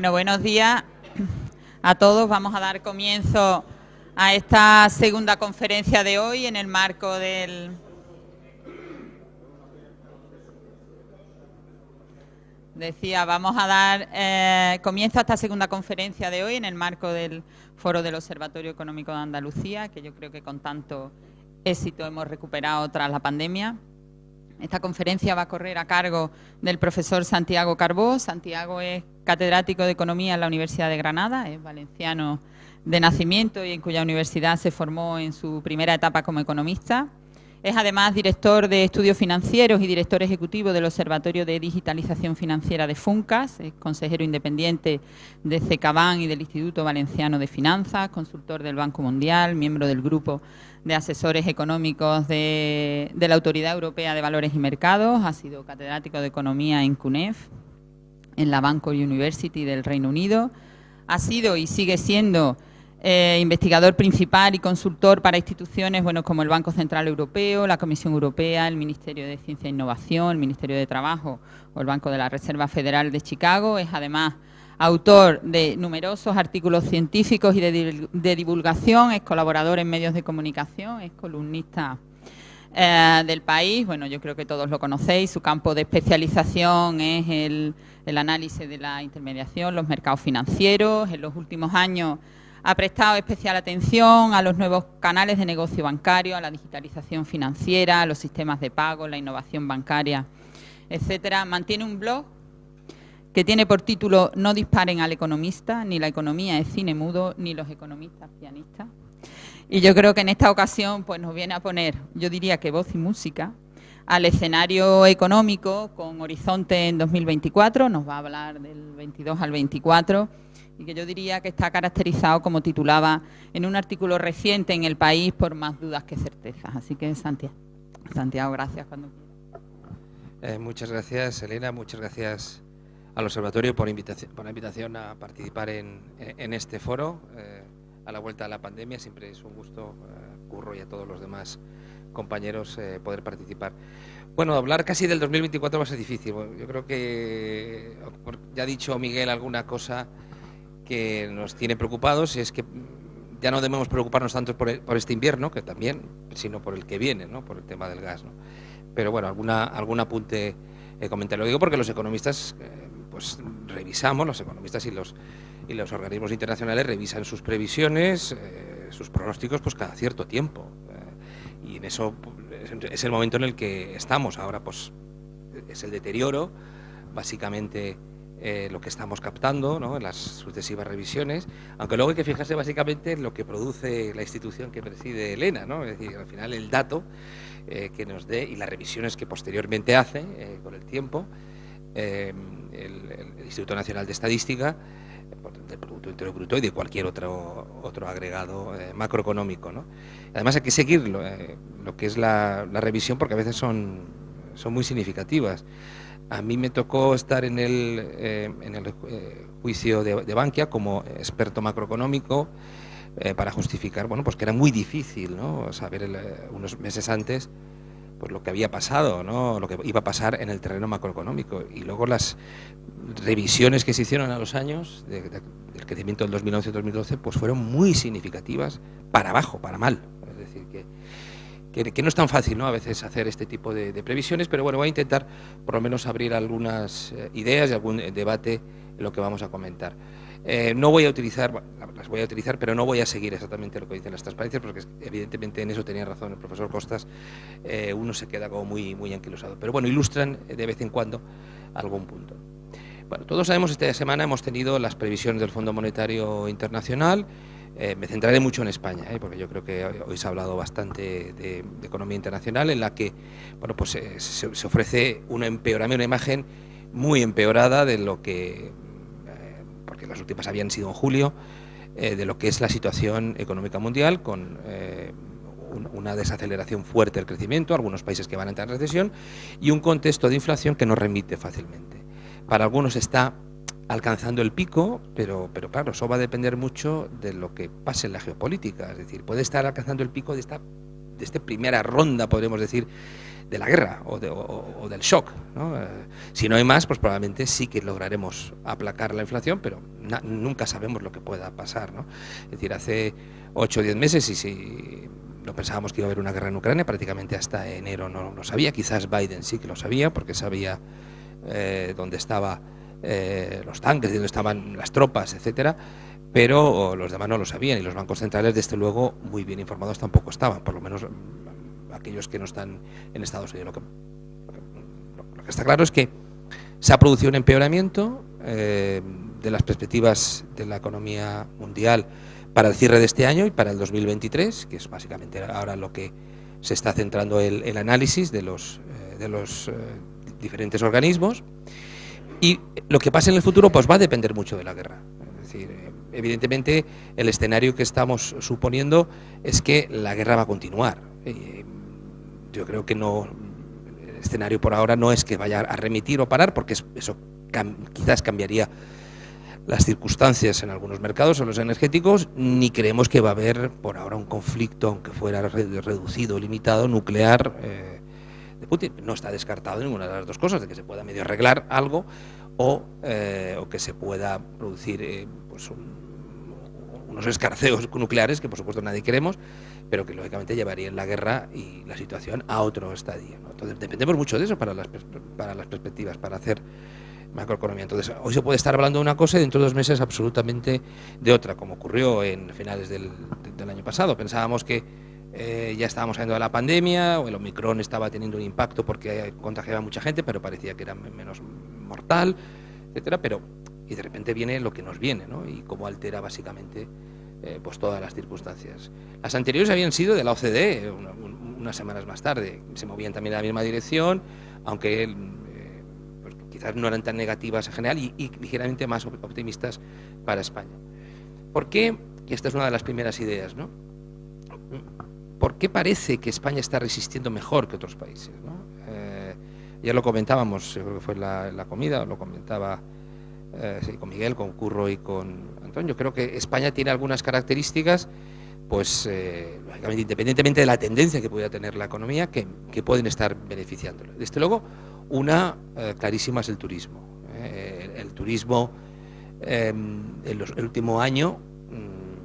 Bueno, buenos días a todos. Vamos a dar comienzo a esta segunda conferencia de hoy en el marco del... vamos a dar comienzo a esta segunda conferencia de hoy en el marco del Foro del Observatorio Económico de Andalucía, que yo creo que con tanto éxito hemos recuperado tras la pandemia. Esta conferencia va a correr a cargo del profesor Santiago Carbó. Santiago es catedrático de Economía en la Universidad de Granada, es valenciano de nacimiento y en cuya universidad se formó en su primera etapa como economista. Es además director de estudios financieros y director ejecutivo del Observatorio de Digitalización Financiera de FUNCAS, es consejero independiente de CECABAN y del Instituto Valenciano de Finanzas, consultor del Banco Mundial, miembro del grupo de asesores económicos de la Autoridad Europea de Valores y Mercados, ha sido catedrático de Economía en CUNEF, en la Banco University del Reino Unido, ha sido y sigue siendo investigador principal y consultor para instituciones como el Banco Central Europeo, la Comisión Europea, el Ministerio de Ciencia e Innovación, el Ministerio de Trabajo o el Banco de la Reserva Federal de Chicago. Es además autor de numerosos artículos científicos y de divulgación, es colaborador en medios de comunicación, es columnista del País. Bueno, yo creo que todos lo conocéis. Su campo de especialización es el análisis de la intermediación, los mercados financieros. En los últimos años ha prestado especial atención a los nuevos canales de negocio bancario, a la digitalización financiera, a los sistemas de pago, la innovación bancaria, etcétera. Mantiene un blog que tiene por título No disparen al economista, ni la economía es cine mudo, ni los economistas pianistas. Y yo creo que en esta ocasión pues nos viene a poner, yo diría que voz y música, al escenario económico con horizonte en 2024, nos va a hablar del 22 al 24, y que yo diría que está caracterizado, como titulaba en un artículo reciente en El País, por más dudas que certezas. Así que, Santiago, gracias. Muchas gracias, Elena. Muchas gracias al Observatorio por la invitación a participar en este foro. A la vuelta de la pandemia siempre es un gusto, Curro y a todos los demás compañeros, poder participar. Bueno, hablar casi del 2024 va a ser difícil. Bueno, yo creo que ya ha dicho Miguel alguna cosa que nos tiene preocupados, y es que ya no debemos preocuparnos tanto por este invierno, que también, sino por el que viene, ¿no? Por el tema del gas, ¿no? Pero bueno, algún apunte comentar. Lo digo porque los economistas, pues revisamos, los economistas y los organismos internacionales revisan sus previsiones, sus pronósticos, pues cada cierto tiempo. Y en eso es el momento en el que estamos. Ahora pues es el deterioro, básicamente, lo que estamos captando, ¿no?, en las sucesivas revisiones, aunque luego hay que fijarse básicamente en lo que produce la institución que preside Elena, ¿no? Es decir, al final el dato que nos dé y las revisiones que posteriormente hace con el tiempo el Instituto Nacional de Estadística, del Producto Interior Bruto y de cualquier otro agregado macroeconómico, ¿no? Además hay que seguir lo que es la revisión, porque a veces son muy significativas. A mí me tocó estar en el juicio de Bankia como experto macroeconómico para justificar, bueno, pues que era muy difícil, ¿no?, saber unos meses antes pues lo que había pasado, ¿no?, lo que iba a pasar en el terreno macroeconómico. Y luego las revisiones que se hicieron a los años del crecimiento del 2011-2012 pues fueron muy significativas para abajo, para mal. Es decir, que no es tan fácil, ¿no?, a veces hacer este tipo de previsiones, pero bueno, voy a intentar por lo menos abrir algunas ideas y algún debate en lo que vamos a comentar. No voy a utilizar, las voy a utilizar, pero no voy a seguir exactamente lo que dicen las transparencias, porque evidentemente en eso tenía razón el profesor Costas, uno se queda como muy anquilosado, pero bueno, ilustran de vez en cuando algún punto. Bueno, todos sabemos, esta semana hemos tenido las previsiones del Fondo Monetario Internacional. Me centraré mucho en España, porque yo creo que hoy se ha hablado bastante de economía internacional, en la que bueno, pues se ofrece un empeoramiento, una imagen muy empeorada de lo que, porque las últimas habían sido en julio, de lo que es la situación económica mundial, con una desaceleración fuerte del crecimiento, algunos países que van a entrar en recesión y un contexto de inflación que nos remite fácilmente. Para algunos está alcanzando el pico, pero claro, eso va a depender mucho de lo que pase en la geopolítica. Es decir, puede estar alcanzando el pico de esta primera ronda, podríamos decir, de la guerra o del shock, ¿no? Si no hay más, pues probablemente sí que lograremos aplacar la inflación, pero nunca sabemos lo que pueda pasar, ¿no? Es decir, hace 8 o 10 meses, y si no pensábamos que iba a haber una guerra en Ucrania, prácticamente hasta enero no lo sabía. Quizás Biden sí que lo sabía, porque sabía dónde estaban los tanques, dónde estaban las tropas, etcétera, pero los demás no lo sabían, y los bancos centrales, desde luego, muy bien informados tampoco estaban, por lo menos aquellos que no están en Estados Unidos. Lo que está claro es que se ha producido un empeoramiento de las perspectivas de la economía mundial para el cierre de este año y para el 2023, que es básicamente ahora lo que se está centrando el análisis de los diferentes organismos. Y lo que pase en el futuro pues va a depender mucho de la guerra. Es decir, evidentemente el escenario que estamos suponiendo es que la guerra va a continuar. Yo creo que no, el escenario por ahora no es que vaya a remitir o parar, porque eso quizás cambiaría las circunstancias en algunos mercados, en los energéticos, ni creemos que va a haber por ahora un conflicto, aunque fuera reducido o limitado, nuclear de Putin. No está descartado ninguna de las dos cosas, de que se pueda medio arreglar algo o que se pueda producir pues unos escarceos nucleares que por supuesto nadie queremos, pero que lógicamente llevarían la guerra y la situación a otro estadio, ¿no? Entonces dependemos mucho de eso para las perspectivas, para hacer macroeconomía. Entonces hoy se puede estar hablando de una cosa y dentro de 2 meses absolutamente de otra, como ocurrió en finales del año pasado. Pensábamos que ya estábamos saliendo de la pandemia, o el Omicron estaba teniendo un impacto porque contagiaba a mucha gente, pero parecía que era menos mortal, etcétera, y de repente viene lo que nos viene, ¿no? Y cómo altera básicamente pues todas las circunstancias. Las anteriores habían sido de la OCDE, unas semanas más tarde, se movían también en la misma dirección, aunque pues quizás no eran tan negativas en general y ligeramente más optimistas para España. ¿Por qué? Y esta es una de las primeras ideas, ¿no? ¿Por qué parece que España está resistiendo mejor que otros países, ¿no? Ya lo comentábamos, yo creo que fue la comida, lo comentaba sí, con Miguel, con Curro y con Antonio. Creo que España tiene algunas características, pues lógicamente, independientemente de la tendencia que pueda tener la economía, que pueden estar beneficiándolo. Desde luego, una clarísima es el turismo. El turismo el último año,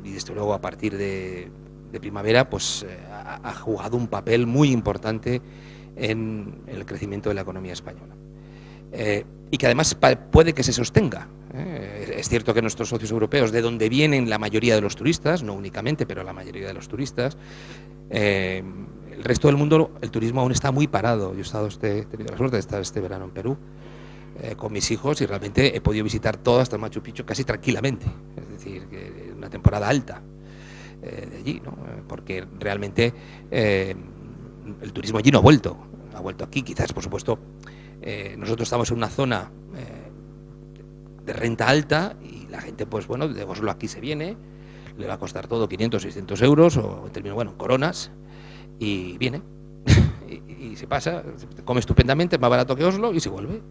y desde luego a partir de primavera, pues ha jugado un papel muy importante en el crecimiento de la economía española. Y que además puede que se sostenga. Es cierto que nuestros socios europeos, de donde vienen la mayoría de los turistas, no únicamente, pero la mayoría de los turistas, el resto del mundo, el turismo aún está muy parado. Yo he tenido la suerte de estar este verano en Perú con mis hijos y realmente he podido visitar todo hasta Machu Picchu casi tranquilamente. Es decir, que una temporada alta de allí, ¿no? Porque realmente el turismo allí no ha vuelto aquí. Quizás, por supuesto, nosotros estamos en una zona de renta alta y la gente, pues bueno, de Oslo aquí se viene, le va a costar todo 500, 600 euros o en términos, bueno, coronas, y viene y se pasa, come estupendamente, más barato que Oslo y se vuelve.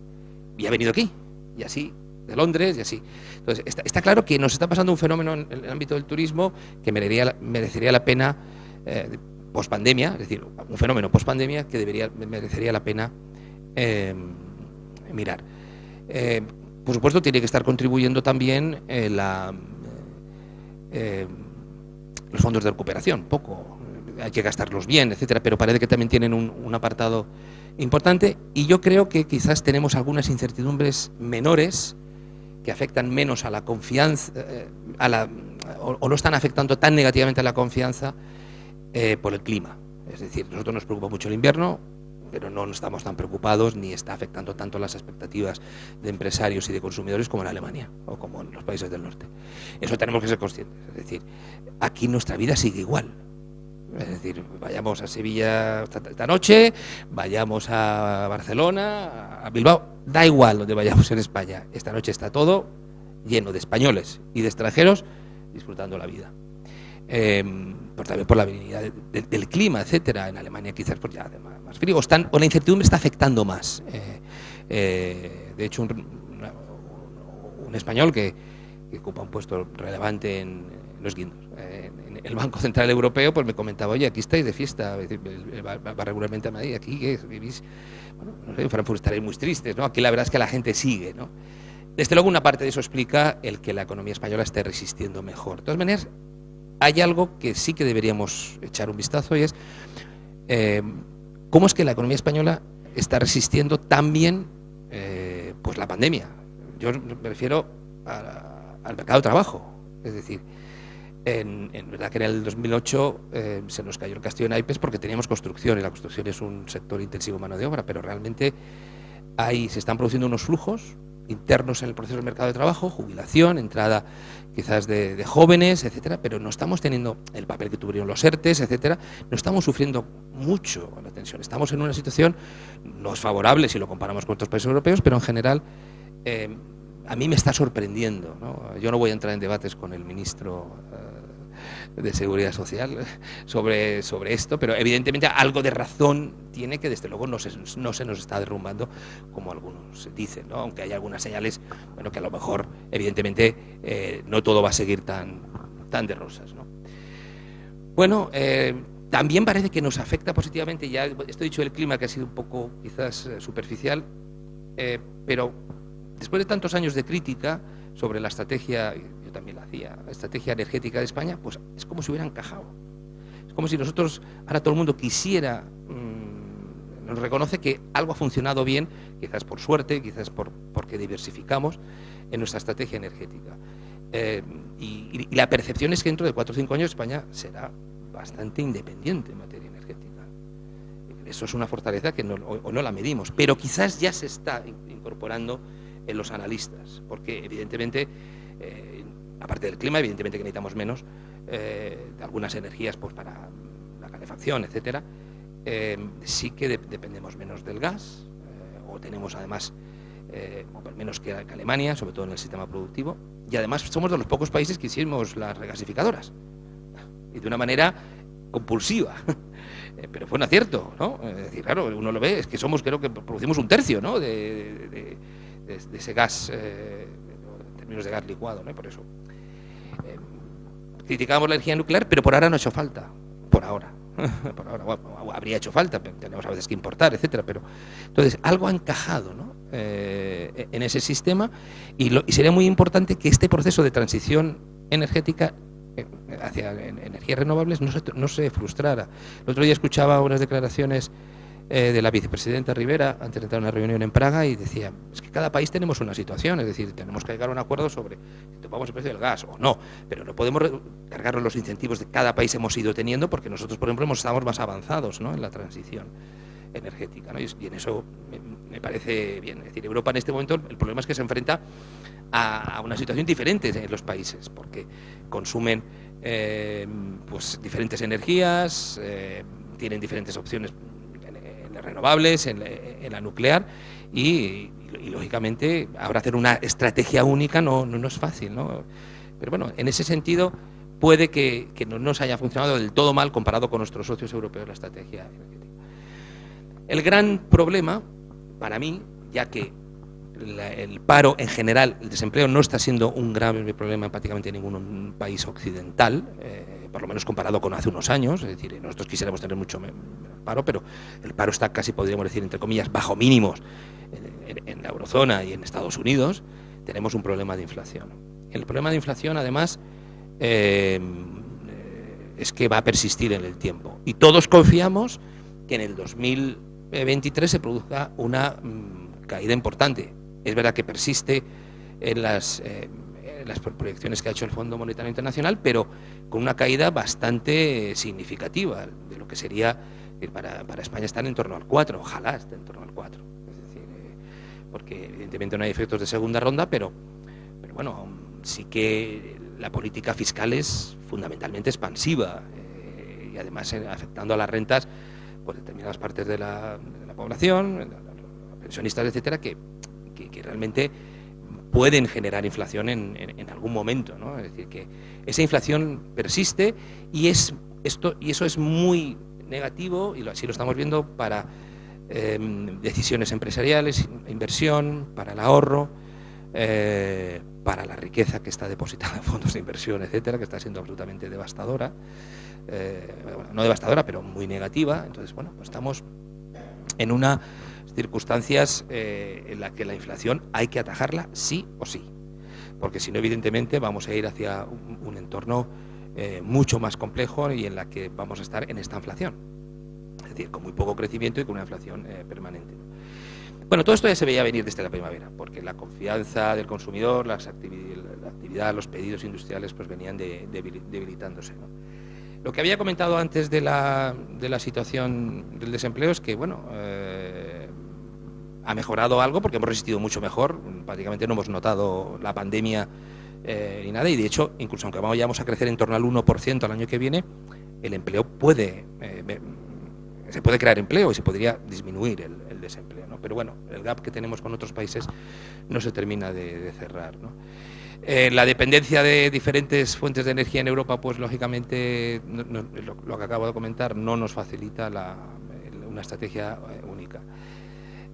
Y ha venido aquí, y así, de Londres y así. Entonces, está claro que nos está pasando un fenómeno en el ámbito del turismo que merecería la pena pospandemia, es decir, un fenómeno pospandemia que merecería la pena mirar. Por supuesto, tiene que estar contribuyendo también los fondos de recuperación, poco, hay que gastarlos bien, etcétera, pero parece que también tienen un apartado importante, y yo creo que quizás tenemos algunas incertidumbres menores que afectan menos a la confianza, o no están afectando tan negativamente a la confianza por el clima. Es decir, nosotros nos preocupa mucho el invierno, pero no estamos tan preocupados ni está afectando tanto las expectativas de empresarios y de consumidores como en Alemania o como en los países del norte. Eso tenemos que ser conscientes. Es decir, aquí nuestra vida sigue igual. Es decir, vayamos a Sevilla esta noche, vayamos a Barcelona, a Bilbao, da igual donde vayamos en España. Esta noche está todo lleno de españoles y de extranjeros disfrutando la vida. También por la habilidad del clima, etcétera. En Alemania quizás pues ya más frío, o la incertidumbre está afectando más. De hecho, un español que que ocupa un puesto relevante en los guindos. En el Banco Central Europeo, pues me comentaba, oye, aquí estáis de fiesta, va regularmente a Madrid, aquí ¿qué vivís? Bueno, no sé, en Frankfurt estaréis muy tristes, ¿no? Aquí la verdad es que la gente sigue, ¿no? Desde luego una parte de eso explica el que la economía española esté resistiendo mejor. De todas maneras, hay algo que sí que deberíamos echar un vistazo y es cómo es que la economía española está resistiendo tan bien pues la pandemia. Yo me refiero al mercado de trabajo. Es decir, en verdad que en el 2008 se nos cayó el castillo de naipes porque teníamos construcción, y la construcción es un sector intensivo en mano de obra, pero realmente se están produciendo unos flujos internos en el proceso del mercado de trabajo, jubilación, entrada quizás de jóvenes, etcétera, pero no estamos teniendo el papel que tuvieron los ERTES, etcétera, no estamos sufriendo mucho la tensión. Estamos en una situación, no es favorable si lo comparamos con otros países europeos, pero en general a mí me está sorprendiendo, ¿no? Yo no voy a entrar en debates con el ministro de Seguridad Social sobre esto, pero evidentemente algo de razón tiene, que desde luego no se nos está derrumbando como algunos dicen, ¿no? Aunque hay algunas señales, bueno, que a lo mejor evidentemente no todo va a seguir tan de rosas, ¿no? Bueno, también parece que nos afecta positivamente, ya esto he dicho del clima, que ha sido un poco quizás superficial, pero después de tantos años de crítica sobre la estrategia, yo también la hacía, la estrategia energética de España, pues es como si hubiera encajado. Es como si nosotros, ahora todo el mundo quisiera, nos reconoce que algo ha funcionado bien, quizás por suerte, quizás porque diversificamos en nuestra estrategia energética. Y la percepción es que dentro de 4 o 5 años España será bastante independiente en materia energética. Eso es una fortaleza que no la medimos, pero quizás ya se está incorporando en los analistas, porque evidentemente, aparte del clima, evidentemente que necesitamos menos de algunas energías pues para la calefacción, etcétera, sí que dependemos menos del gas, o tenemos además menos que Alemania, sobre todo en el sistema productivo, y además somos de los pocos países que hicimos las regasificadoras, y de una manera compulsiva. Pero fue un acierto, ¿no? Es decir, claro, uno lo ve, es que creo que producimos 1/3, ¿no? de ese gas, en términos de gas licuado, ¿no? Y por eso criticábamos la energía nuclear, pero por ahora no ha hecho falta, por ahora. Por ahora, bueno, habría hecho falta, pero tenemos a veces que importar, etcétera, pero entonces algo ha encajado, ¿no? En ese sistema, y sería muy importante que este proceso de transición energética hacia energías renovables no se frustrara. El otro día escuchaba unas declaraciones de la vicepresidenta Rivera antes de entrar a una reunión en Praga, y decía, es que cada país tenemos una situación, es decir, tenemos que llegar a un acuerdo sobre si topamos el precio del gas o no, pero no podemos cargarnos los incentivos de cada país hemos ido teniendo, porque nosotros, por ejemplo, estamos más avanzados, ¿no?, en la transición energética, ¿no? Y en eso me parece bien. Es decir, Europa en este momento, el problema es que se enfrenta a una situación diferente en los países, porque consumen pues diferentes energías, tienen diferentes opciones renovables, en la nuclear, y lógicamente ahora hacer una estrategia única no es fácil, ¿no? Pero bueno, en ese sentido puede que no nos haya funcionado del todo mal comparado con nuestros socios europeos la estrategia energética. El gran problema para mí, ya que el paro en general, el desempleo no está siendo un grave problema en prácticamente ningún país occidental, por lo menos comparado con hace unos años, es decir, nosotros quisiéramos tener mucho paro, pero el paro está casi, podríamos decir, entre comillas, bajo mínimos en la eurozona y en Estados Unidos. Tenemos un problema de inflación. El problema de inflación, además, es que va a persistir en el tiempo, y todos confiamos que en el 2023 se produzca una caída importante. Es verdad que persiste en las proyecciones que ha hecho el Fondo Monetario Internacional, pero con una caída bastante significativa de lo que sería, para España estar en torno al 4, ojalá esté en torno al 4. Es decir, porque evidentemente no hay efectos de segunda ronda, pero bueno, sí que la política fiscal es fundamentalmente expansiva, y además afectando a las rentas por determinadas partes de la población, pensionistas, etcétera, que realmente pueden generar inflación en algún momento, ¿no? Es decir, que esa inflación persiste, y eso es muy negativo, y así lo estamos viendo para decisiones empresariales, inversión, para el ahorro, para la riqueza que está depositada en fondos de inversión, etcétera, que está siendo absolutamente devastadora, bueno, no devastadora, pero muy negativa. Entonces, bueno, pues estamos en unas circunstancias en las que la inflación hay que atajarla sí o sí, porque si no, evidentemente, vamos a ir hacia un entorno mucho más complejo y en la que vamos a estar en esta inflación, es decir, con muy poco crecimiento y con una inflación permanente. Bueno, todo esto ya se veía venir desde la primavera, porque la confianza del consumidor, la actividad, los pedidos industriales pues venían debilitándose, ¿no? Lo que había comentado antes de la situación del desempleo es que, bueno, ha mejorado algo porque hemos resistido mucho mejor, prácticamente no hemos notado la pandemia ni nada, y de hecho, incluso aunque vayamos a crecer en torno al 1% al año que viene, el empleo se puede crear empleo y se podría disminuir el desempleo, ¿no? Pero bueno, el gap que tenemos con otros países no se termina de cerrar, ¿no? La dependencia de diferentes fuentes de energía en Europa, pues lógicamente, lo que acabo de comentar, no nos facilita una estrategia única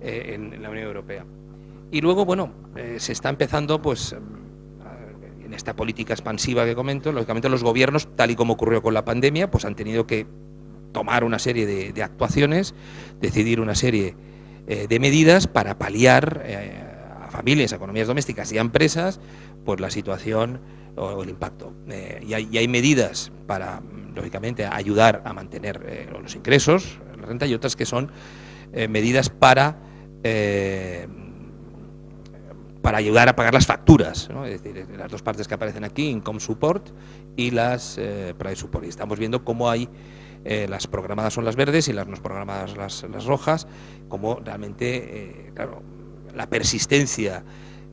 en la Unión Europea. Y luego, bueno, se está empezando, pues, en esta política expansiva que comento, lógicamente los gobiernos, tal y como ocurrió con la pandemia, pues han tenido que tomar una serie de actuaciones, decidir una serie de medidas para paliar a familias, a economías domésticas y a empresas pues la situación o el impacto. Y hay medidas para, lógicamente, ayudar a mantener los ingresos, la renta, y otras que son medidas para ayudar a pagar las facturas, ¿no? Es decir, las dos partes que aparecen aquí, Income Support y las Price Support. Y estamos viendo cómo hay las programadas son las verdes y las no programadas las rojas, como realmente, claro, la persistencia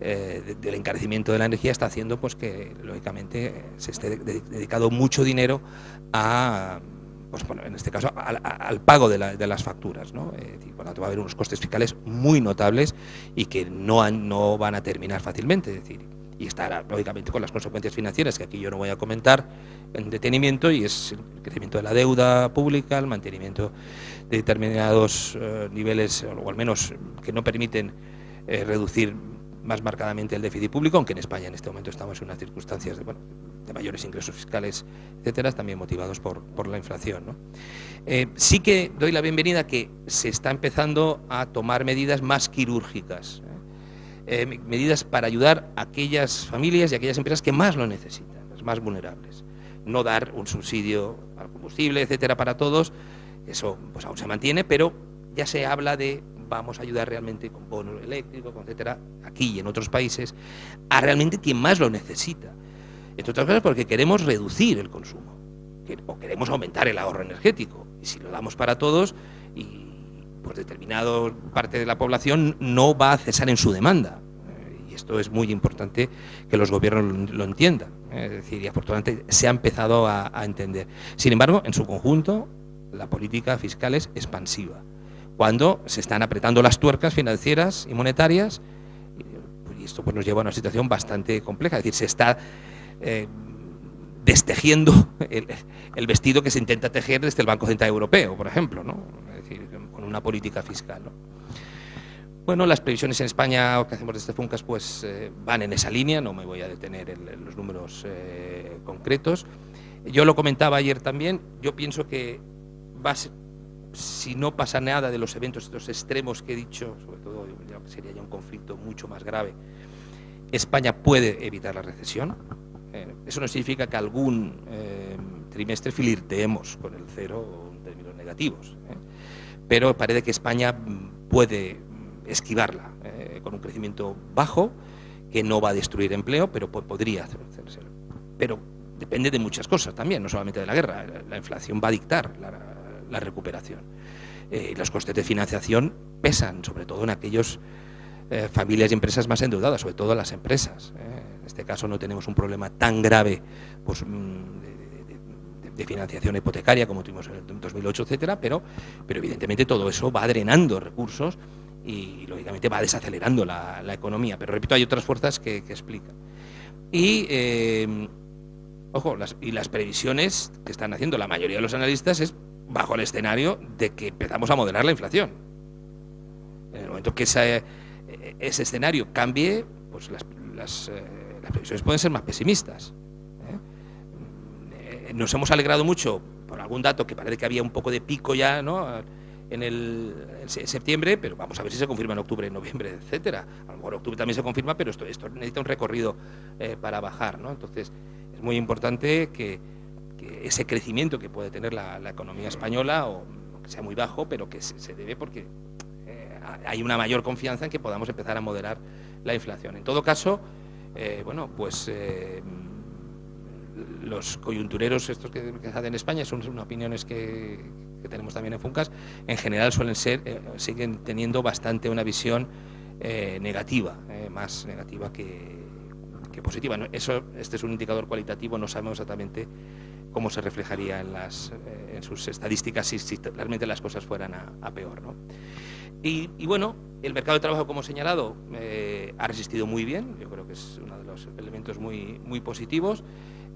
del encarecimiento de la energía está haciendo pues que, lógicamente, se esté dedicado mucho dinero a, pues, bueno, en este caso, al pago de las facturas, ¿no? Bueno, va a haber unos costes fiscales muy notables y que no van a terminar fácilmente, es decir, y estará, lógicamente, con las consecuencias financieras que aquí yo no voy a comentar en detenimiento, y es el crecimiento de la deuda pública, el mantenimiento de determinados niveles, o al menos que no permiten reducir más marcadamente el déficit público, aunque en España en este momento estamos en unas circunstancias de mayores ingresos fiscales, etcétera, también motivados por la inflación, ¿no? Sí que doy la bienvenida que se está empezando a tomar medidas más quirúrgicas, medidas para ayudar a aquellas familias y a aquellas empresas que más lo necesitan, las más vulnerables. No dar un subsidio al combustible, etcétera, para todos, eso pues aún se mantiene, pero ya se habla de vamos a ayudar realmente con bono eléctrico, etcétera, aquí y en otros países, a realmente quien más lo necesita. Entre otras cosas porque queremos reducir el consumo, o queremos aumentar el ahorro energético, y si lo damos para todos, y pues determinada parte de la población no va a cesar en su demanda. Y esto es muy importante que los gobiernos lo entiendan. Es decir, y afortunadamente se ha empezado a entender. Sin embargo, en su conjunto, la política fiscal es expansiva. Cuando se están apretando las tuercas financieras y monetarias, y esto pues nos lleva a una situación bastante compleja. Es decir, se está destejiendo el vestido que se intenta tejer desde el Banco Central Europeo, por ejemplo, ¿no? Es decir, con una política fiscal, ¿no? Bueno, las previsiones en España que hacemos desde Funcas pues van en esa línea, no me voy a detener en los números concretos. Yo lo comentaba ayer también, yo pienso que si no pasa nada de los eventos estos extremos que he dicho, sobre todo sería ya un conflicto mucho más grave, España puede evitar la recesión. Eso no significa que algún trimestre flirteemos con el cero en términos negativos, pero parece que España puede esquivarla con un crecimiento bajo que no va a destruir empleo, pero podría hacerse. Pero depende de muchas cosas también, no solamente de la guerra. La inflación va a dictar la recuperación. Los costes de financiación pesan, sobre todo en aquellos familias y empresas más endeudadas, sobre todo las empresas. En este caso no tenemos un problema tan grave pues, de financiación hipotecaria como tuvimos en el 2008, etcétera, pero evidentemente todo eso va drenando recursos y lógicamente va desacelerando la economía. Pero repito, hay otras fuerzas que explican. Y, ojo, las previsiones que están haciendo la mayoría de los analistas es bajo el escenario de que empezamos a moderar la inflación. En el momento que ese escenario cambie, pues las previsiones pueden ser más pesimistas. Nos hemos alegrado mucho por algún dato que parece que había un poco de pico ya, ¿no?, en septiembre, pero vamos a ver si se confirma en octubre, en noviembre, etcétera. A lo mejor en octubre también se confirma, pero esto necesita un recorrido para bajar, ¿no? Entonces, es muy importante que ese crecimiento que puede tener la economía española, o que sea muy bajo, pero que se debe porque hay una mayor confianza en que podamos empezar a moderar la inflación. En todo caso, bueno, pues los coyuntureros estos que hacen en España son opiniones que tenemos también en Funcas, en general suelen ser, siguen teniendo bastante una visión negativa, más negativa que positiva. Este es un indicador cualitativo, no sabemos exactamente cómo se reflejaría en sus estadísticas si realmente las cosas fueran a peor, ¿no? Y bueno, el mercado de trabajo, como he señalado, ha resistido muy bien. Yo creo que es uno de los elementos muy, muy positivos.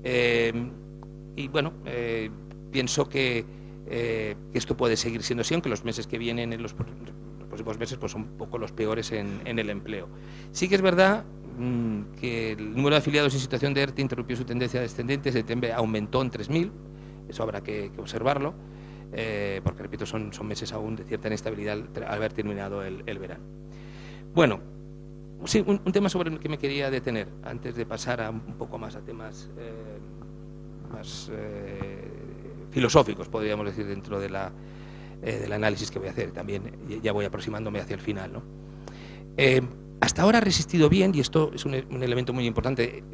Y bueno, pienso que esto puede seguir siendo así, aunque los meses que vienen, los próximos meses, pues son un poco los peores en el empleo. Sí que es verdad que el número de afiliados en situación de ERTE interrumpió su tendencia descendente, en septiembre aumentó en 3.000, eso habrá que observarlo, porque, repito, son meses aún de cierta inestabilidad al haber terminado el verano. Bueno, sí, un tema sobre el que me quería detener, antes de pasar un poco más a temas más filosóficos, podríamos decir, dentro del análisis que voy a hacer. También ya voy aproximándome hacia el final, ¿no? Hasta ahora ha resistido bien, y esto es un elemento muy importante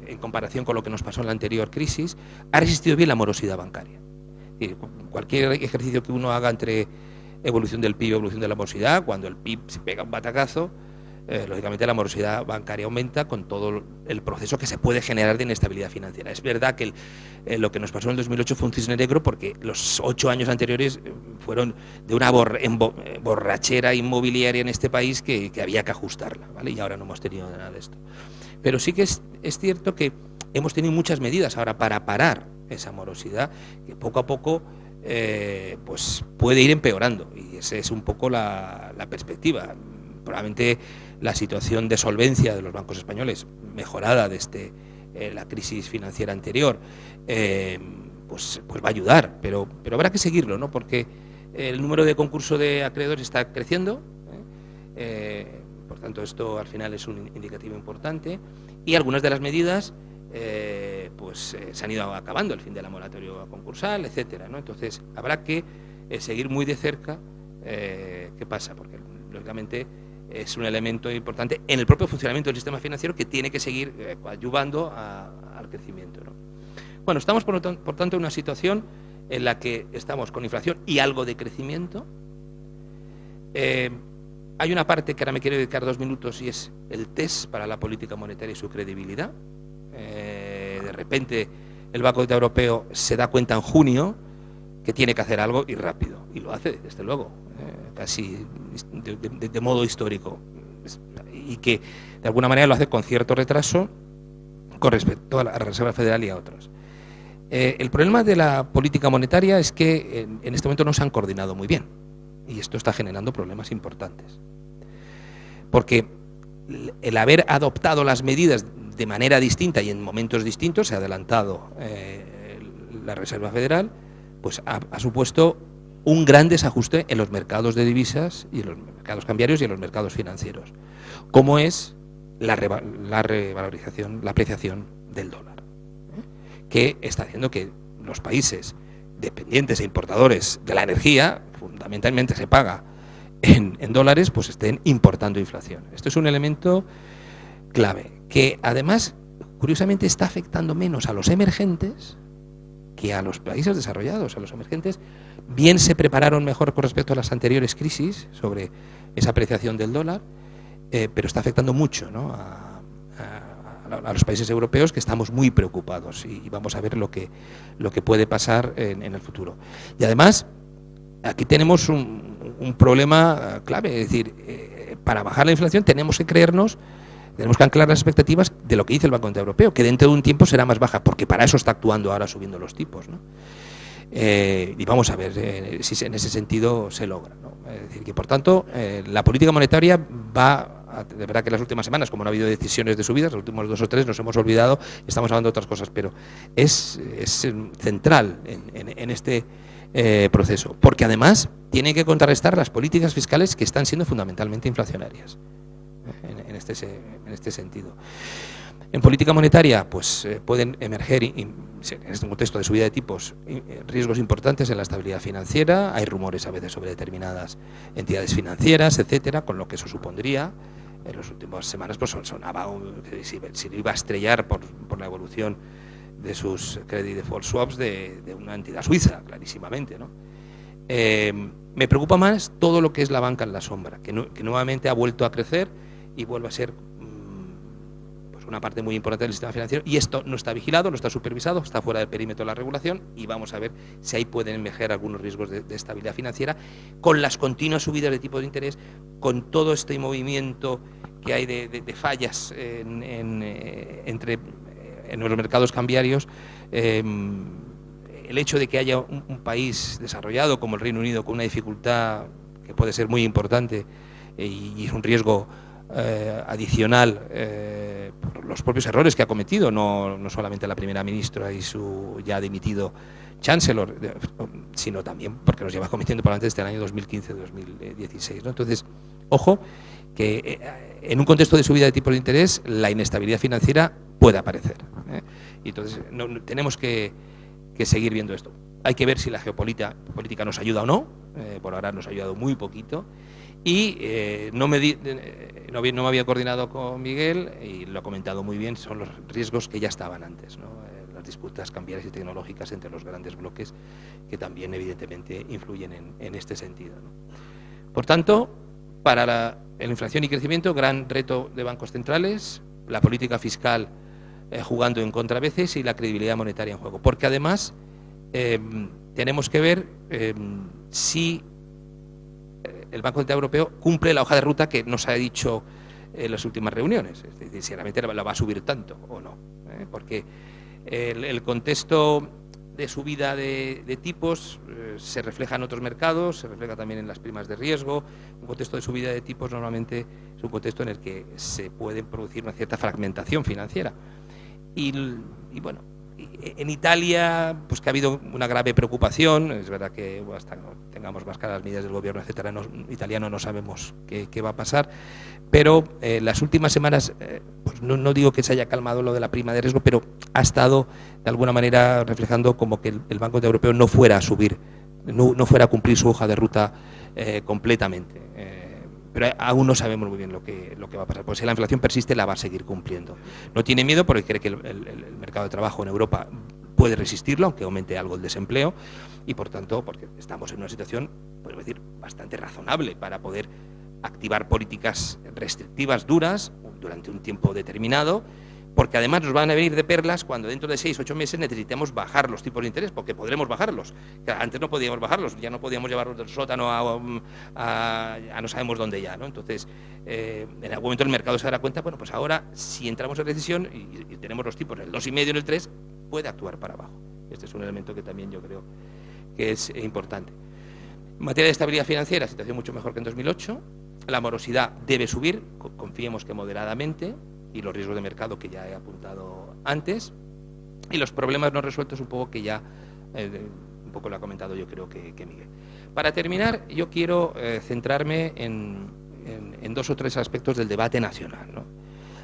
en comparación con lo que nos pasó en la anterior crisis, ha resistido bien la morosidad bancaria. Cualquier ejercicio que uno haga entre evolución del PIB y evolución de la morosidad, cuando el PIB se pega un batacazo, lógicamente la morosidad bancaria aumenta con todo el proceso que se puede generar de inestabilidad financiera. Es verdad que lo que nos pasó en el 2008 fue un cisne negro, porque los 8 años anteriores fueron de una borrachera inmobiliaria en este país que había que ajustarla, ¿vale? Y ahora no hemos tenido nada de esto. Pero sí que es cierto que hemos tenido muchas medidas ahora para parar esa morosidad, que poco a poco pues puede ir empeorando, y esa es un poco la perspectiva. Probablemente la situación de solvencia de los bancos españoles, mejorada desde la crisis financiera anterior, pues va a ayudar, pero habrá que seguirlo, ¿no? Porque el número de concurso de acreedores está creciendo, por tanto esto al final es un indicativo importante, y algunas de las medidas pues se han ido acabando, el fin de la moratoria concursal, etcétera, ¿no? Entonces habrá que seguir muy de cerca qué pasa, porque lógicamente es un elemento importante en el propio funcionamiento del sistema financiero que tiene que seguir ayudando al crecimiento, ¿no? Bueno, estamos por tanto en una situación en la que estamos con inflación y algo de crecimiento. Hay una parte que ahora me quiero dedicar 2 minutos, y es el test para la política monetaria y su credibilidad. De repente el Banco Central Europeo se da cuenta en junio que tiene que hacer algo, y rápido, y lo hace, desde luego, casi de modo histórico, y que de alguna manera lo hace con cierto retraso con respecto a la Reserva Federal y a otros. El problema de la política monetaria es que en este momento no se han coordinado muy bien, y esto está generando problemas importantes, porque el haber adoptado las medidas de manera distinta y en momentos distintos, se ha adelantado la Reserva Federal, pues ha supuesto un gran desajuste en los mercados de divisas y en los mercados cambiarios y en los mercados financieros, como es la revalorización, la apreciación del dólar, que está haciendo que los países dependientes e importadores de la energía, fundamentalmente se paga en dólares, pues estén importando inflación. Esto es un elemento clave, que además, curiosamente, está afectando menos a los emergentes que a los países desarrollados. A los emergentes bien se prepararon mejor con respecto a las anteriores crisis sobre esa apreciación del dólar, pero está afectando mucho, ¿no?, a los países europeos, que estamos muy preocupados, y vamos a ver lo que puede pasar en el futuro. Y además, aquí tenemos un problema clave, es decir, para bajar la inflación tenemos que anclar las expectativas de lo que dice el Banco Central Europeo, que dentro de un tiempo será más baja, porque para eso está actuando ahora subiendo los tipos, ¿no? Y vamos a ver si en ese sentido se logra, ¿no? Es decir, que por tanto la política monetaria va de verdad que las últimas semanas, como no ha habido decisiones de subidas, los últimos 2 o 3 nos hemos olvidado, estamos hablando de otras cosas, pero es central en este proceso, porque además tiene que contrarrestar las políticas fiscales que están siendo fundamentalmente inflacionarias en este sentido. En política monetaria, pues pueden emerger, en este contexto de subida de tipos, riesgos importantes en la estabilidad financiera. Hay rumores a veces sobre determinadas entidades financieras, etcétera, con lo que eso supondría. En las últimas semanas pues sonaba que si iba a estrellar por la evolución de sus credit default swaps de una entidad suiza, clarísimamente, ¿no? Me preocupa más todo lo que es la banca en la sombra, que nuevamente ha vuelto a crecer y vuelve a ser una parte muy importante del sistema financiero, y esto no está vigilado, no está supervisado, está fuera del perímetro de la regulación, y vamos a ver si ahí pueden emerger algunos riesgos de estabilidad financiera, con las continuas subidas de tipo de interés, con todo este movimiento que hay de fallas en los mercados cambiarios. El hecho de que haya un país desarrollado como el Reino Unido con una dificultad que puede ser muy importante y es un riesgo adicional por los propios errores que ha cometido, no solamente la primera ministra y su ya dimitido chancellor, sino también porque los lleva cometiendo probablemente desde el año 2015-2016, ¿no? Entonces, ojo, que en un contexto de subida de tipos de interés la inestabilidad financiera puede aparecer, ¿eh? Y entonces tenemos que seguir viendo esto. Hay que ver si la geopolítica nos ayuda o no. Por ahora nos ha ayudado muy poquito. Y no me había coordinado con Miguel, y lo ha comentado muy bien, son los riesgos que ya estaban antes, ¿no? Las disputas cambiarias y tecnológicas entre los grandes bloques, que también evidentemente influyen en este sentido, ¿no? Por tanto, para la inflación y crecimiento, gran reto de bancos centrales, la política fiscal jugando en contra a veces, y la credibilidad monetaria en juego. Porque además tenemos que ver si el Banco Central Europeo cumple la hoja de ruta que nos ha dicho en las últimas reuniones, es decir, si realmente la va a subir tanto o no, porque el contexto de subida de tipos se refleja en otros mercados, se refleja también en las primas de riesgo. Un contexto de subida de tipos normalmente es un contexto en el que se puede producir una cierta fragmentación financiera. Y bueno, en Italia, pues que ha habido una grave preocupación. Es verdad que hasta que no tengamos más claras las medidas del gobierno, etcétera, italiano, no sabemos qué va a pasar. Pero las últimas semanas, pues no digo que se haya calmado lo de la prima de riesgo, pero ha estado de alguna manera reflejando como que el Banco Central Europeo no fuera a subir, no fuera a cumplir su hoja de ruta completamente. Pero aún no sabemos muy bien lo que va a pasar. Pues si la inflación persiste, la va a seguir cumpliendo. No tiene miedo porque cree que el mercado de trabajo en Europa puede resistirlo, aunque aumente algo el desempleo, y por tanto, porque estamos en una situación, podemos decir, bastante razonable para poder activar políticas restrictivas duras durante un tiempo determinado, porque además nos van a venir de perlas cuando dentro de 6 o 8 meses necesitemos bajar los tipos de interés, porque podremos bajarlos. Antes no podíamos bajarlos, ya no podíamos llevarlos del sótano a no sabemos dónde ya, ¿no? Entonces, en algún momento el mercado se dará cuenta, bueno, pues ahora si entramos en recesión y tenemos los tipos en el 2,5 y en el 3, puede actuar para abajo. Este es un elemento que también yo creo que es importante. En materia de estabilidad financiera, situación mucho mejor que en 2008. La morosidad debe subir, confiemos que moderadamente, y los riesgos de mercado que ya he apuntado antes, y los problemas no resueltos un poco que ya un poco lo ha comentado yo creo que Miguel. Para terminar, yo quiero centrarme en 2 o 3 aspectos del debate nacional, ¿no?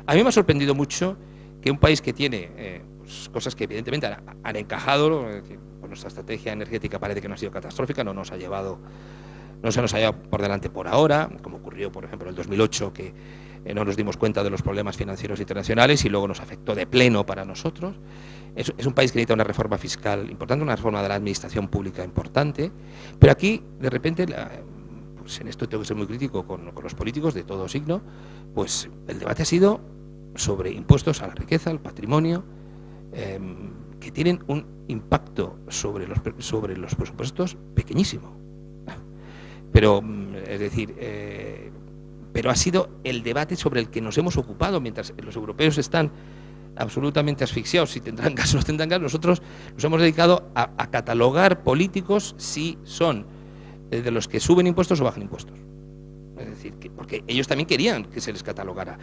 A mí me ha sorprendido mucho que un país que tiene pues, cosas que evidentemente han encajado, pues nuestra estrategia energética parece que no ha sido catastrófica, no se nos ha llevado por delante por ahora, como ocurrió por ejemplo en el 2008, que no nos dimos cuenta de los problemas financieros internacionales y luego nos afectó de pleno para nosotros. Es un país que necesita una reforma fiscal importante, una reforma de la administración pública importante, pero aquí, de repente, pues en esto tengo que ser muy crítico con los políticos de todo signo, pues el debate ha sido sobre impuestos a la riqueza, al patrimonio, que tienen un impacto sobre los presupuestos pequeñísimo. Pero, es decir, pero ha sido el debate sobre el que nos hemos ocupado, mientras los europeos están absolutamente asfixiados, si tendrán gas o no tendrán gas, nosotros nos hemos dedicado a catalogar políticos si son de los que suben impuestos o bajan impuestos. Es decir, porque ellos también querían que se les catalogara.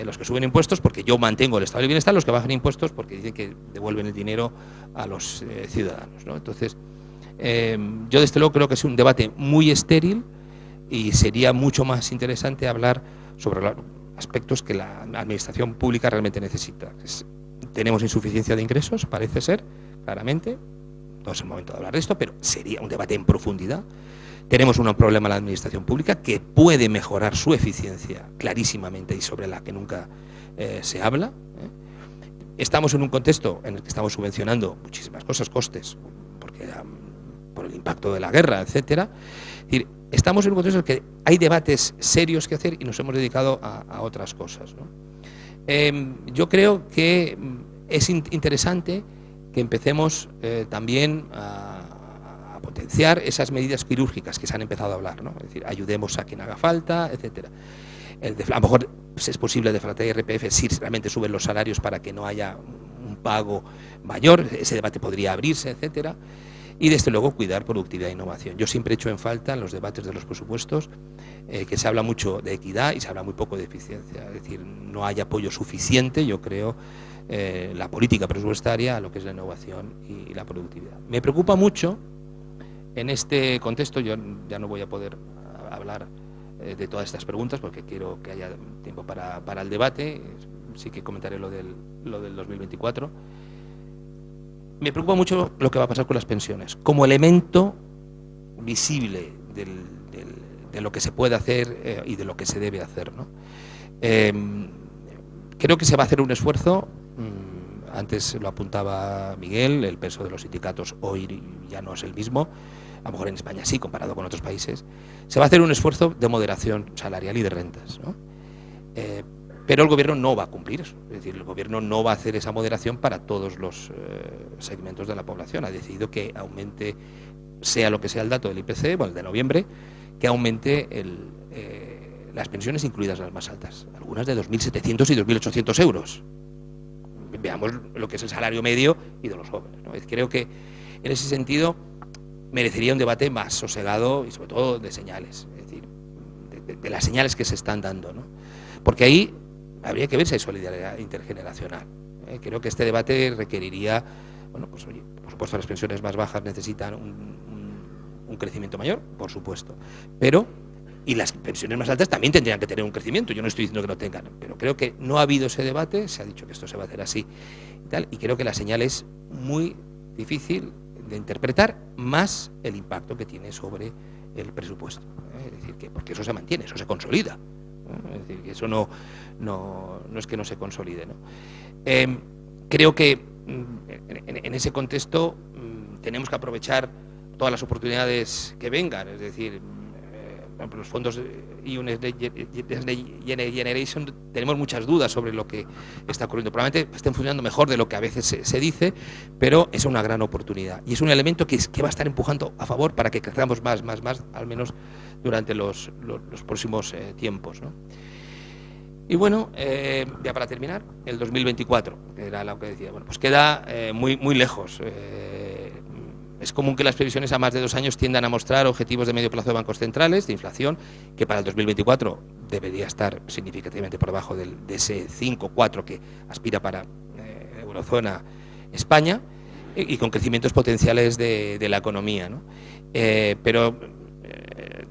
Los que suben impuestos porque yo mantengo el estado del bienestar, los que bajan impuestos porque dicen que devuelven el dinero a los ciudadanos, ¿no? Entonces, yo desde luego creo que es un debate muy estéril y sería mucho más interesante hablar sobre los aspectos que la administración pública realmente necesita. Tenemos insuficiencia de ingresos, parece ser, claramente. No es el momento de hablar de esto, pero sería un debate en profundidad. Tenemos un problema en la administración pública que puede mejorar su eficiencia clarísimamente y sobre la que nunca se habla. Estamos en un contexto en el que estamos subvencionando muchísimas cosas, costes, porque por el impacto de la guerra, etcétera. Es decir, estamos en un contexto en el que hay debates serios que hacer y nos hemos dedicado a otras cosas, ¿no? Yo creo que es interesante que empecemos también a potenciar esas medidas quirúrgicas que se han empezado a hablar, ¿no? Es decir, ayudemos a quien haga falta, etcétera. A lo mejor es posible deflactar IRPF si realmente suben los salarios para que no haya un pago mayor, ese debate podría abrirse, etcétera. Y desde luego cuidar productividad e innovación. Yo siempre he hecho en falta en los debates de los presupuestos que se habla mucho de equidad y se habla muy poco de eficiencia. Es decir, no hay apoyo suficiente, yo creo, la política presupuestaria a lo que es la innovación y la productividad. Me preocupa mucho en este contexto, yo ya no voy a poder hablar de todas estas preguntas porque quiero que haya tiempo para el debate, sí que comentaré lo del 2024. Me preocupa mucho lo que va a pasar con las pensiones, como elemento visible de lo que se puede hacer y de lo que se debe hacer, ¿no? Creo que se va a hacer un esfuerzo, antes lo apuntaba Miguel, el peso de los sindicatos hoy ya no es el mismo, a lo mejor en España sí, comparado con otros países. Se va a hacer un esfuerzo de moderación salarial y de rentas, ¿no? Pero el Gobierno no va a cumplir eso, es decir, el Gobierno no va a hacer esa moderación para todos los segmentos de la población. Ha decidido que aumente, sea lo que sea el dato del IPC, bueno, el de noviembre, que aumente las pensiones, incluidas las más altas, algunas de 2.700 y 2.800 euros. Veamos lo que es el salario medio y de los jóvenes, ¿no? Creo que en ese sentido merecería un debate más sosegado y sobre todo de señales, es decir, de las señales que se están dando, ¿no? Porque ahí habría que ver si hay solidaridad intergeneracional. Creo que este debate requeriría, bueno, pues oye, por supuesto las pensiones más bajas necesitan un crecimiento mayor, por supuesto, pero y las pensiones más altas también tendrían que tener un crecimiento. Yo no estoy diciendo que no tengan, pero creo que no ha habido ese debate, se ha dicho que esto se va a hacer así y tal, y creo que la señal es muy difícil de interpretar, más el impacto que tiene sobre el presupuesto. Es decir, que porque eso se mantiene, eso se consolida. Es decir, que eso no es que no se consolide, ¿no? Creo que en ese contexto tenemos que aprovechar todas las oportunidades que vengan, es decir, los fondos EU Next Generation, tenemos muchas dudas sobre lo que está ocurriendo. Probablemente estén funcionando mejor de lo que a veces se dice, pero es una gran oportunidad y es un elemento que va a estar empujando a favor para que crezcamos más, al menos durante los próximos tiempos, ¿no? Y bueno, ya para terminar, el 2024, que era lo que decía, bueno, pues queda muy lejos. Es común que las previsiones a más de 2 años tiendan a mostrar objetivos de medio plazo de bancos centrales de inflación, que para el 2024 debería estar significativamente por debajo de ese 5,4 que aspira para Eurozona España, y con crecimientos potenciales de la economía, ¿no? Pero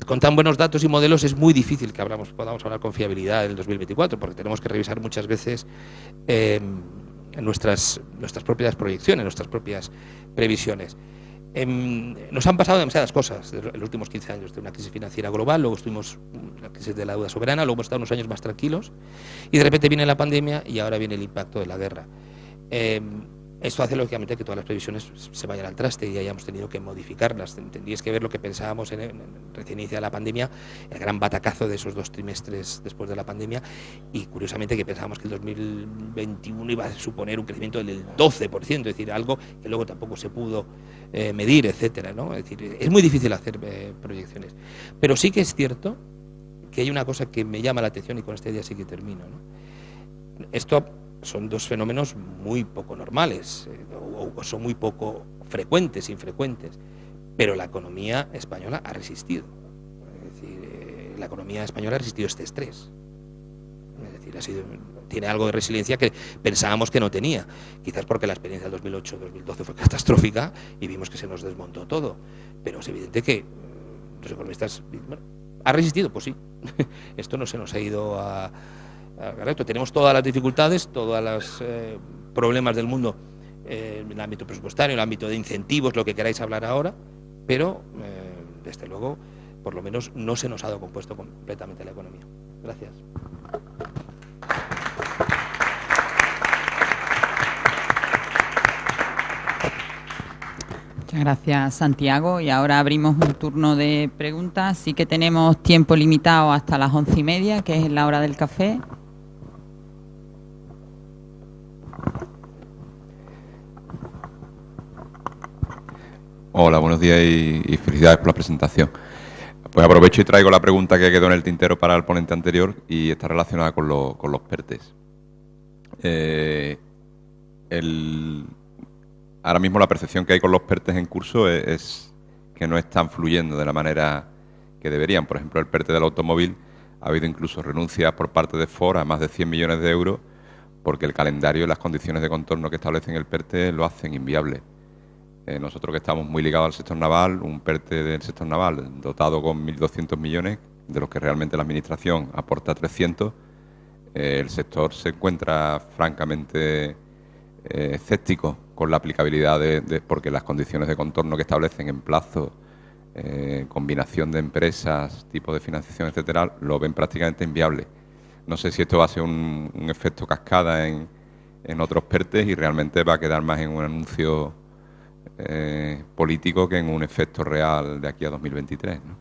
con tan buenos datos y modelos es muy difícil que podamos hablar con fiabilidad del 2024, porque tenemos que revisar muchas veces nuestras propias proyecciones, nuestras propias previsiones. Nos han pasado demasiadas cosas en los últimos 15 años, de una crisis financiera global, luego estuvimos en la crisis de la deuda soberana, luego hemos estado unos años más tranquilos y de repente viene la pandemia y ahora viene el impacto de la guerra. Esto hace lógicamente que todas las previsiones se vayan al traste y hayamos tenido que modificarlas. Tendríais que ver lo que pensábamos en recién iniciada la pandemia, el gran batacazo de esos 2 trimestres después de la pandemia, y curiosamente que pensábamos que el 2021 iba a suponer un crecimiento del 12%, es decir, algo que luego tampoco se pudo medir, etcétera, ¿no? Es decir, es muy difícil hacer proyecciones. Pero sí que es cierto que hay una cosa que me llama la atención y con este día sí que termino, ¿no? Esto son 2 fenómenos muy poco normales, o son muy poco infrecuentes, pero la economía española ha resistido. Es decir, la economía española ha resistido este estrés. Es decir, tiene algo de resiliencia que pensábamos que no tenía. Quizás porque la experiencia del 2008-2012 fue catastrófica y vimos que se nos desmontó todo. Pero es evidente que los economistas... Bueno, ¿ha resistido? Pues sí. Esto no se nos ha ido a correcto. Tenemos todas las dificultades, todos los problemas del mundo en el ámbito presupuestario, en el ámbito de incentivos, lo que queráis hablar ahora, pero desde luego, por lo menos, no se nos ha descompuesto completamente la economía. Gracias. Muchas gracias, Santiago. Y ahora abrimos un turno de preguntas. Sí que tenemos tiempo limitado hasta las 11:30, que es la hora del café. Hola, buenos días y felicidades por la presentación. Pues aprovecho y traigo la pregunta que quedó en el tintero para el ponente anterior y está relacionada con los PERTES. Ahora mismo la percepción que hay con los PERTES en curso es que no están fluyendo de la manera que deberían. Por ejemplo, el PERTE del automóvil ha habido incluso renuncias por parte de Ford a más de 100 millones de euros porque el calendario y las condiciones de contorno que establecen el PERTE lo hacen inviable. Nosotros que estamos muy ligados al sector naval, un PERTE del sector naval dotado con 1.200 millones, de los que realmente la Administración aporta 300, el sector se encuentra francamente escéptico con la aplicabilidad porque las condiciones de contorno que establecen en plazo, combinación de empresas, tipo de financiación, etcétera, lo ven prácticamente inviable. No sé si esto va a ser un efecto cascada en otros PERTES y realmente va a quedar más en un anuncio político que en un efecto real de aquí a 2023, ¿no?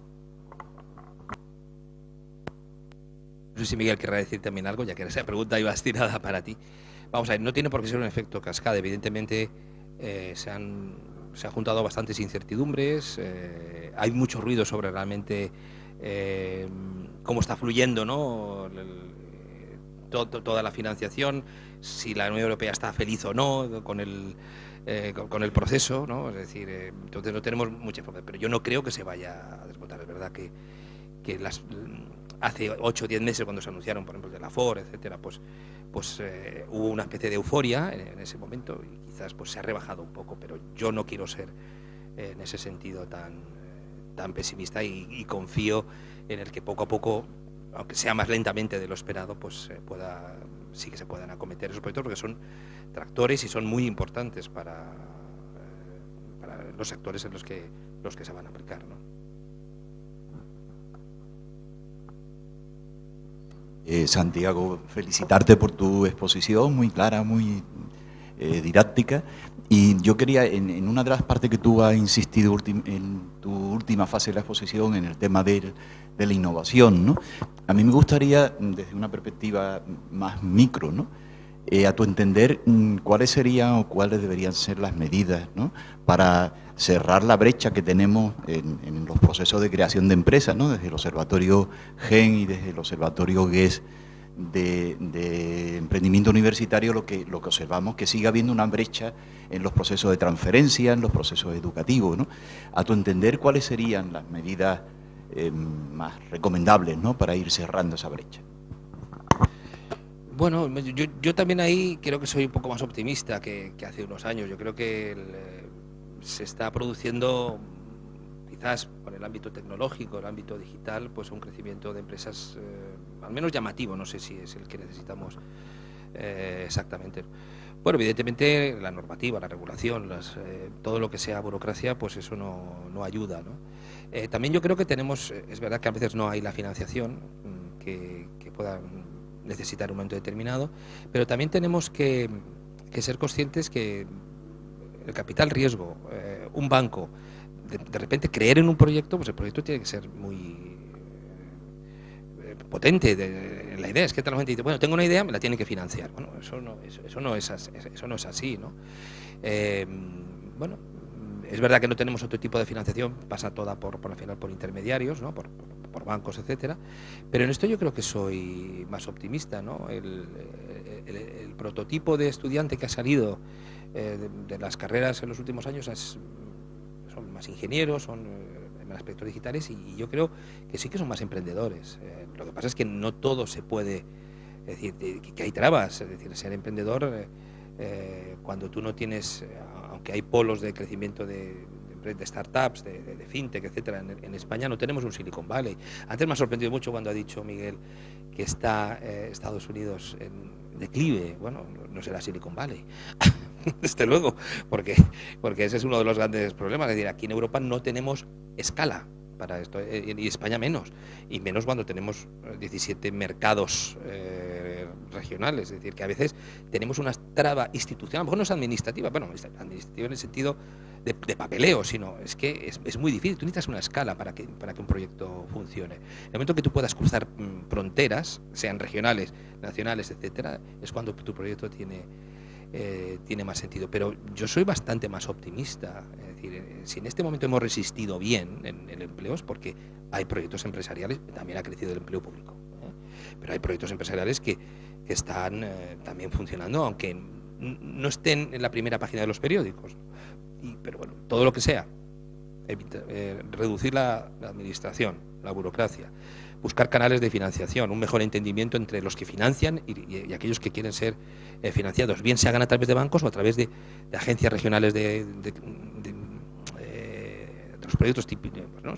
No sé si Miguel querrá decir también algo, ya que esa pregunta iba destinada para ti. Vamos a ver, no tiene por qué ser un efecto cascada. Evidentemente se han juntado bastantes incertidumbres, hay mucho ruido sobre realmente cómo está fluyendo, ¿no? Toda la financiación, si la Unión Europea está feliz o no con el proceso, ¿no? Es decir, entonces no tenemos mucha información, pero yo no creo que se vaya a desbotar. Es verdad que hace 8 o 10 meses, cuando se anunciaron, por ejemplo, de la Ford, etcétera, pues hubo una especie de euforia en ese momento y quizás pues se ha rebajado un poco, pero yo no quiero ser en ese sentido tan pesimista y confío en el que poco a poco, aunque sea más lentamente de lo esperado, pues sí que se puedan acometer esos proyectos, porque son tractores y son muy importantes para los sectores en los que se van a aplicar, ¿no? Santiago, felicitarte por tu exposición, muy clara, muy didáctica. Y yo quería, en una de las partes que tú has insistido en tu última fase de la exposición, en el tema de la innovación, ¿no? A mí me gustaría, desde una perspectiva más micro, ¿no? A tu entender, ¿cuáles serían o cuáles deberían ser las medidas, ¿no?, para cerrar la brecha que tenemos en los procesos de creación de empresas, ¿no?, desde el Observatorio GEN y desde el Observatorio GES de emprendimiento universitario? Lo que observamos que sigue habiendo una brecha en los procesos de transferencia, en los procesos educativos, ¿no? A tu entender, ¿cuáles serían las medidas más recomendables, ¿no?, para ir cerrando esa brecha? Bueno, yo también ahí creo que soy un poco más optimista que hace unos años. Yo creo que se está produciendo, quizás por el ámbito tecnológico, el ámbito digital, pues un crecimiento de empresas al menos llamativo. No sé si es el que necesitamos exactamente. Bueno, evidentemente la normativa, la regulación, todo lo que sea burocracia, pues eso no ayuda, ¿no? También yo creo que tenemos, es verdad que a veces no hay la financiación que pueda necesitar un momento determinado, pero también tenemos que ser conscientes que el capital riesgo, un banco, de repente creer en un proyecto, pues el proyecto tiene que ser muy potente. La idea es que tal gente dice, bueno, tengo una idea, me la tiene que financiar. Bueno, eso no es así, ¿no? Bueno, es verdad que no tenemos otro tipo de financiación, pasa toda al final por intermediarios, ¿no?, por bancos, etcétera, pero en esto yo creo que soy más optimista, ¿no? El prototipo de estudiante que ha salido de las carreras en los últimos años son más ingenieros, son aspectos digitales y yo creo que sí que son más emprendedores. Lo que pasa es que no todo se puede, es decir, que hay trabas, es decir, ser emprendedor cuando tú no tienes, aunque hay polos de crecimiento de startups, de fintech, etcétera, en España no tenemos un Silicon Valley. Antes me ha sorprendido mucho cuando ha dicho Miguel que está Estados Unidos en declive. Bueno, no será Silicon Valley, desde luego, porque ese es uno de los grandes problemas. Es decir, aquí en Europa no tenemos escala para esto, y España menos, y menos cuando tenemos 17 mercados regionales. Es decir, que a veces tenemos una traba institucional, a lo mejor no es administrativa, bueno, administrativa en el sentido de papeleo, sino es que es muy difícil. Tú necesitas una escala para que un proyecto funcione. En el momento que tú puedas cruzar fronteras, sean regionales, nacionales, etcétera, es cuando tu proyecto tiene más sentido. Pero yo soy bastante más optimista. Es decir, si en este momento hemos resistido bien en el empleo es porque hay proyectos empresariales, también ha crecido el empleo público, pero hay proyectos empresariales que están también funcionando, aunque no estén en la primera página de los periódicos. Pero bueno, todo lo que sea, reducir la administración, la burocracia, buscar canales de financiación, un mejor entendimiento entre los que financian y aquellos que quieren ser financiados, bien se hagan a través de bancos o a través de agencias regionales de los proyectos típicos, ¿no?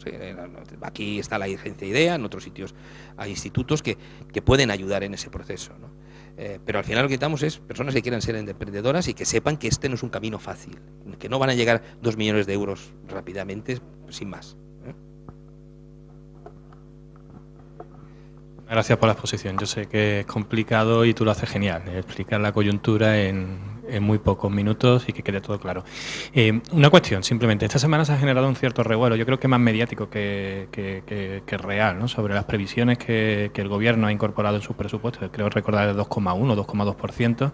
Aquí está la agencia IDEA, en otros sitios hay institutos que pueden ayudar en ese proceso, ¿no? Pero al final lo que necesitamos es personas que quieran ser emprendedoras y que sepan que este no es un camino fácil, que no van a llegar 2 millones de euros rápidamente, sin más. Gracias por la exposición. Yo sé que es complicado y tú lo haces genial, explicar la coyuntura en muy pocos minutos y que quede todo claro. Una cuestión, simplemente. Esta semana se ha generado un cierto revuelo, yo creo que más mediático que real, ¿no? Sobre las previsiones que el Gobierno ha incorporado en sus presupuestos. Creo recordar el 2,1 o 2,2%,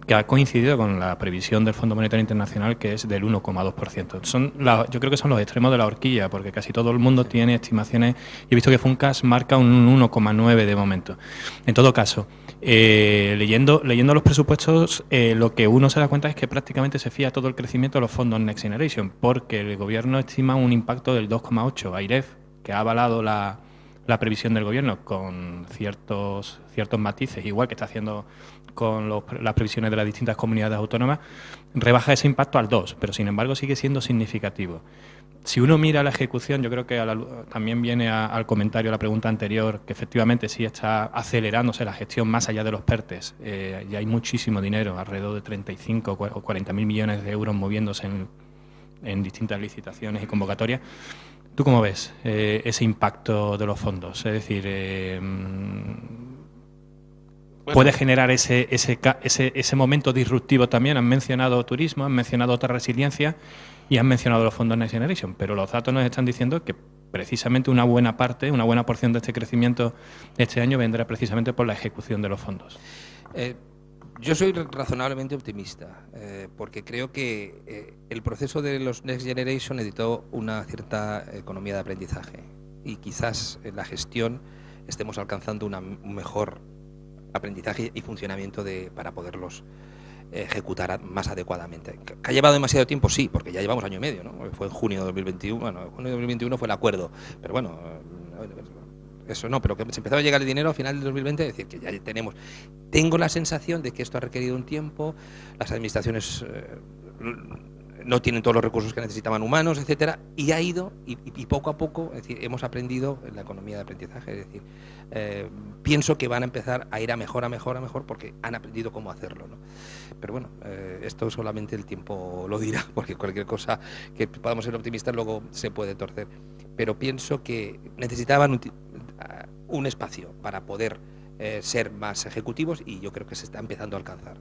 que ha coincidido con la previsión del Fondo Monetario Internacional, que es del 1,2%. Yo creo que son los extremos de la horquilla, porque casi todo el mundo tiene estimaciones. Yo he visto que Funcas marca un 1,9 de momento. En todo caso, leyendo los presupuestos, lo que uno se da cuenta es que prácticamente se fía todo el crecimiento de los fondos Next Generation, porque el Gobierno estima un impacto del 2,8. AIREF, que ha avalado la previsión del Gobierno con ciertos matices, igual que está haciendo con las previsiones de las distintas comunidades autónomas, rebaja ese impacto al 2, pero sin embargo sigue siendo significativo. Si uno mira la ejecución, yo creo que también viene al comentario, a la pregunta anterior, que efectivamente sí está acelerándose la gestión más allá de los PERTES. Ya hay muchísimo dinero, alrededor de 35 o 40.000 millones de euros moviéndose en distintas licitaciones y convocatorias. ¿Tú cómo ves ese impacto de los fondos? Es decir, ¿puede generar ese momento disruptivo también? Han mencionado turismo, han mencionado otra resiliencia y han mencionado los fondos Next Generation, pero los datos nos están diciendo que precisamente una buena porción de este crecimiento este año vendrá precisamente por la ejecución de los fondos. Yo soy razonablemente optimista, porque creo que el proceso de los Next Generation necesitó una cierta economía de aprendizaje y quizás en la gestión estemos alcanzando un mejor aprendizaje y funcionamiento para poderlos ejecutar más adecuadamente. ¿Que ha llevado demasiado tiempo? Sí, porque ya llevamos año y medio, ¿no? Fue en junio de 2021, bueno, en junio de 2021 fue el acuerdo, pero bueno, eso no, pero que se empezó a llegar el dinero a final de 2020, es decir, que ya tengo la sensación de que esto ha requerido un tiempo, las administraciones no tienen todos los recursos que necesitaban humanos, etcétera, y ha ido, y poco a poco, es decir, hemos aprendido en la economía de aprendizaje, es decir, pienso que van a empezar a ir a mejor, porque han aprendido cómo hacerlo, ¿no? Pero bueno, esto solamente el tiempo lo dirá, porque cualquier cosa que podamos ser optimistas luego se puede torcer. Pero pienso que necesitaban un espacio para poder ser más ejecutivos y yo creo que se está empezando a alcanzar.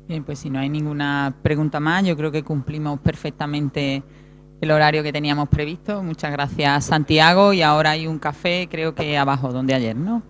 Bien, pues si no hay ninguna pregunta más, yo creo que cumplimos perfectamente el horario que teníamos previsto. Muchas gracias, Santiago. Y ahora hay un café, creo que abajo, donde ayer, ¿no?